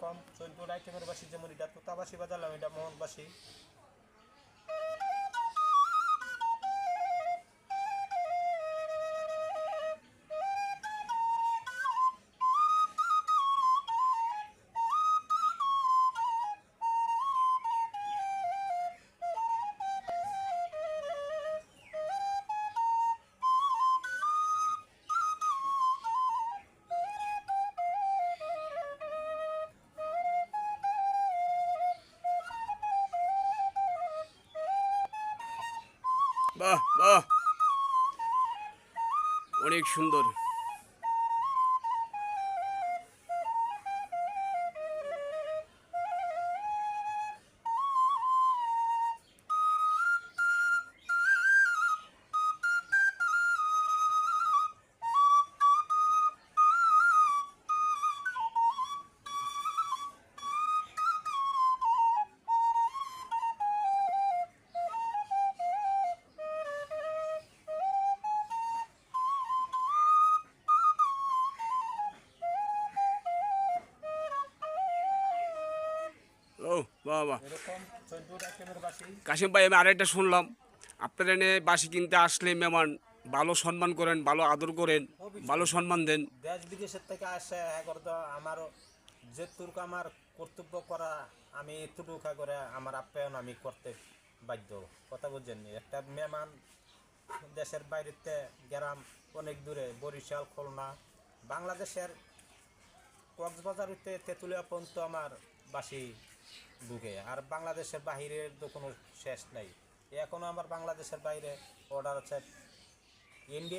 এরকম 14 আইটেমের বাঁশি, যেমন এটা তোতাবাঁশি বাজালাম, এটা মোহনবাঁশি। বাহ বাহ, অনেক সুন্দর। ও বাহ বাহ। এরকম 14 আইটেমের বাঁশি। কাশিম ভাই, আমি আরেকটা শুনলাম, আপনার এনে বাঁশি কিনতে আসলে মেহমান ভালো সম্মান করেন, ভালো আদর করেন, ভালো সম্মান দেন। দেশ বিদেশের থেকে আসে একবার তো আমারও যেটুকু আমার কর্তব্য করা, আমি এতটুকু করে আমার আপ্যায়ন আমি করতে বাধ্য। কথা বুঝছেন নি? একটা মেহমান দেশের বাইরেতে গ্রাম অনেক দূরে, বরিশাল, খুলনা, বাংলাদেশের কক্সবাজার হইতে তেঁতুলিয়া পর্যন্ত আমার বাসি ঢুকে, আর বাংলাদেশের বাহিরের তো কোনো শেষ নাই। এখনও আমার বাংলাদেশের বাইরে অর্ডার আছে, ইন্ডিয়া